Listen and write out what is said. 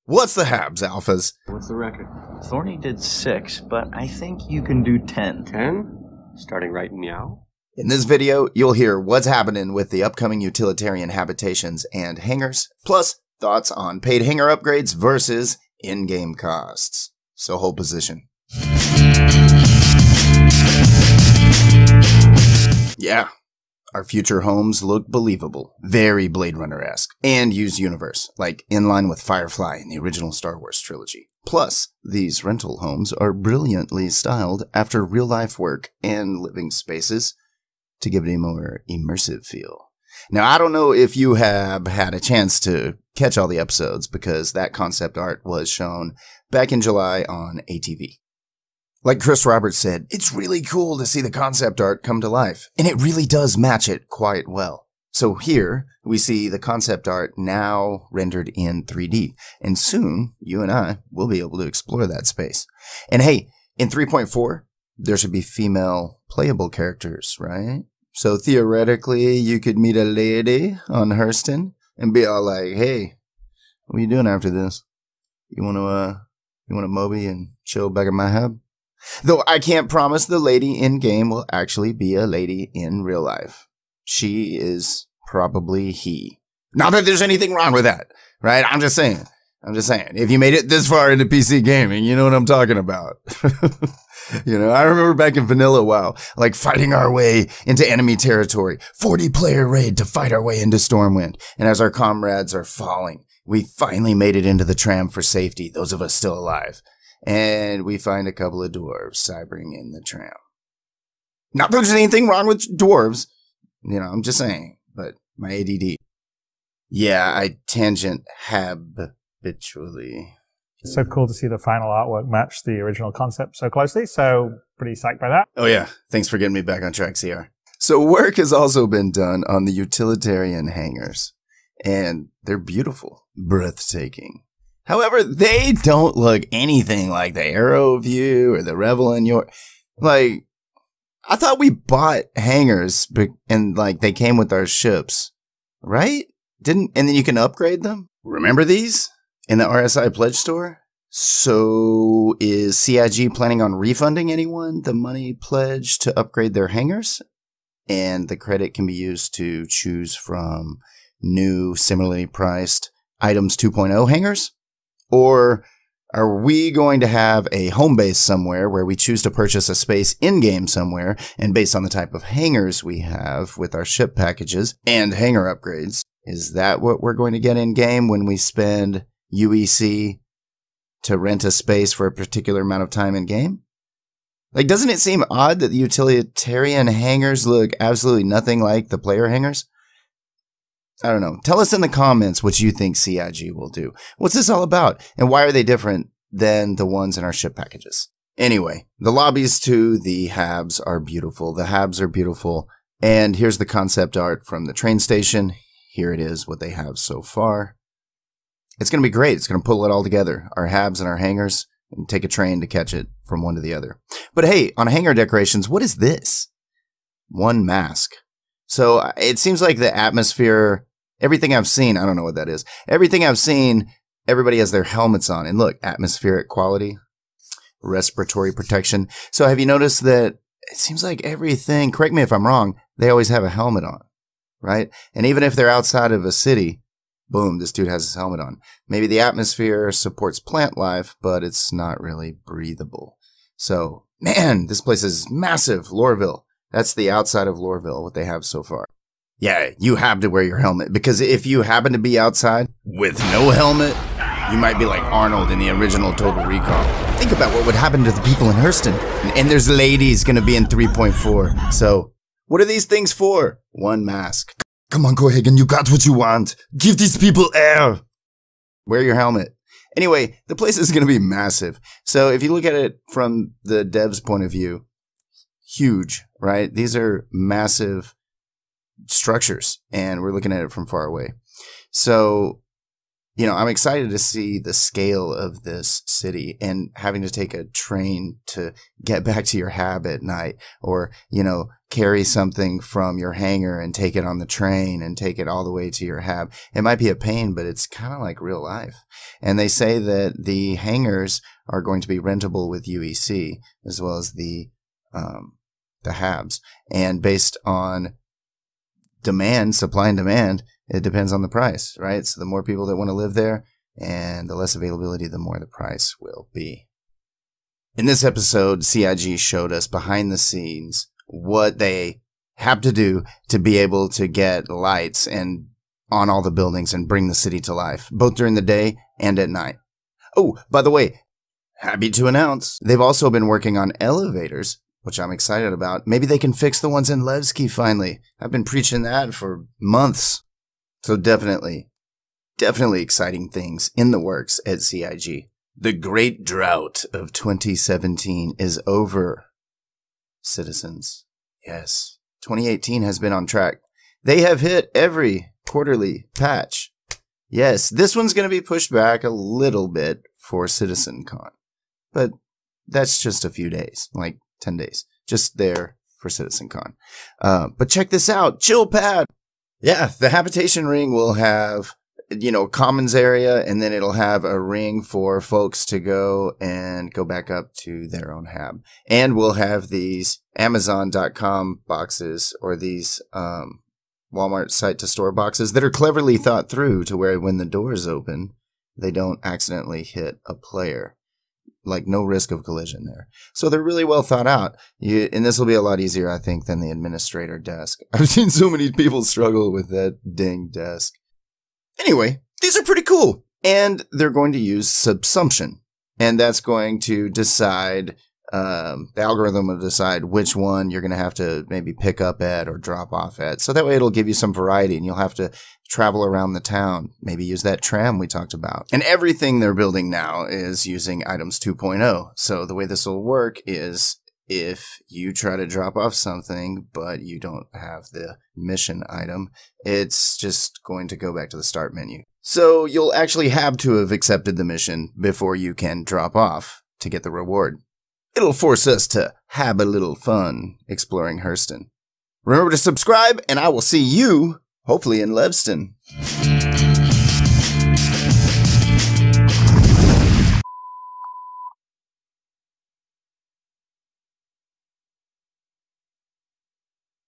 What's the Habs, Alphas? What's the record? Thorny did 6, but I think you can do 10. 10? Starting right meow? In this video, you'll hear what's happening with the upcoming Utilitarian Habitations and Hangars, plus thoughts on paid hangar upgrades versus in-game costs. So hold position. Yeah, our future homes look believable, very Blade Runner-esque, and use universe, like in line with Firefly in the original Star Wars trilogy. Plus, these rental homes are brilliantly styled after real-life work and living spaces to give it a more immersive feel. Now, I don't know if you have had a chance to catch all the episodes because that concept art was shown back in July on ATV. Like Chris Roberts said, it's really cool to see the concept art come to life, and it really does match it quite well. So here, we see the concept art now rendered in 3D, and soon, you and I will be able to explore that space. And hey, in 3.4, there should be female playable characters, right? So theoretically, you could meet a lady on Hurston and be all like, hey, what are you doing after this? You want to Moby and chill back at my hub? Though I can't promise the lady in-game will actually be a lady in real life. She is probably he. Not that there's anything wrong with that, right? I'm just saying. If you made it this far into PC gaming, you know what I'm talking about. You know, I remember back in Vanilla WoW, like fighting our way into enemy territory, 40-player raid to fight our way into Stormwind. And as our comrades are falling, we finally made it into the tram for safety, those of us still alive. And we find a couple of dwarves cybering in the tram. Not that there's anything wrong with dwarves. You know, I'm just saying. But my ADD. Yeah, I tangent habitually. It's so cool to see the final artwork match the original concept so closely. So pretty psyched by that. Oh yeah, thanks for getting me back on track, CR. So work has also been done on the Utilitarian hangars. And they're beautiful. Breathtaking. However, they don't look anything like the Aero View or the Revel in your... Like, I thought we bought hangars and, like, they came with our ships, right? And then you can upgrade them? Remember these? In the RSI Pledge Store? So, is CIG planning on refunding anyone the money pledged to upgrade their hangars? And the credit can be used to choose from new, similarly priced items 2.0 hangars? Or are we going to have a home base somewhere where we choose to purchase a space in-game somewhere, and based on the type of hangars we have with our ship packages and hangar upgrades, is that what we're going to get in-game when we spend UEC to rent a space for a particular amount of time in-game? Like, doesn't it seem odd that the Utilitarian hangars look absolutely nothing like the player hangars? I don't know. Tell us in the comments what you think CIG will do. What's this all about? And why are they different than the ones in our ship packages? Anyway, the lobbies to the Habs are beautiful. The Habs are beautiful. And here's the concept art from the train station. Here it is, what they have so far. It's going to be great. It's going to pull it all together. Our Habs and our hangars, and take a train to catch it from one to the other. But hey, on hangar decorations, what is this? One mask. So it seems like the atmosphere, everything I've seen, I don't know what that is. Everything I've seen, everybody has their helmets on. And look, atmospheric quality, respiratory protection. So have you noticed that it seems like everything, correct me if I'm wrong, they always have a helmet on, right? And even if they're outside of a city, boom, this dude has his helmet on. Maybe the atmosphere supports plant life, but it's not really breathable. So, man, this place is massive, Lorville. That's the outside of Lorville, what they have so far. Yeah, you have to wear your helmet, because if you happen to be outside with no helmet, you might be like Arnold in the original Total Recall. Think about what would happen to the people in Hurston. And there's ladies going to be in 3.4. So, what are these things for? One mask. Come on, Cohagen, you got what you want. Give these people air. Wear your helmet. Anyway, the place is going to be massive. So, if you look at it from the dev's point of view, huge, right? These are massive structures, and we're looking at it from far away. So you know, I'm excited to see the scale of this city and having to take a train to get back to your hab at night, or, you know, carry something from your hangar and take it on the train and take it all the way to your hab. It might be a pain, but it's kind of like real life. And they say that the hangars are going to be rentable with UEC as well as the habs. And based on demand, supply and demand, it depends on the price, right? So the more people that want to live there and the less availability, the more the price will be. In this episode, CIG showed us behind the scenes what they have to do to be able to get lights and on all the buildings and bring the city to life, both during the day and at night. Oh, by the way, happy to announce, they've also been working on elevators, which I'm excited about. Maybe they can fix the ones in Levski finally. I've been preaching that for months. So definitely exciting things in the works at CIG. The great drought of 2017 is over, citizens. Yes, 2018 has been on track. They have hit every quarterly patch. Yes, this one's going to be pushed back a little bit for CitizenCon, but that's just a few days, like 10 days, just there for CitizenCon. But check this out, chill pad. Yeah, the habitation ring will have, you know, commons area, and then it'll have a ring for folks to go back up to their own hab. And we'll have these Amazon.com boxes, or these Walmart site to store boxes that are cleverly thought through to where when the doors open, they don't accidentally hit a player. Like, no risk of collision there. So they're really well thought out. And this will be a lot easier, I think, than the administrator desk. I've seen so many people struggle with that dang desk. Anyway, these are pretty cool. And they're going to use subsumption. And that's going to decide, the algorithm will decide which one you're going to have to maybe pick up at or drop off at. So that way it'll give you some variety, and you'll have to travel around the town, maybe use that tram we talked about. And everything they're building now is using items 2.0. So the way this will work is if you try to drop off something, but you don't have the mission item, it's just going to go back to the start menu. So you'll actually have to have accepted the mission before you can drop off to get the reward. It'll force us to have a little fun exploring Hurston. Remember to subscribe, and I will see you, hopefully, in Levston.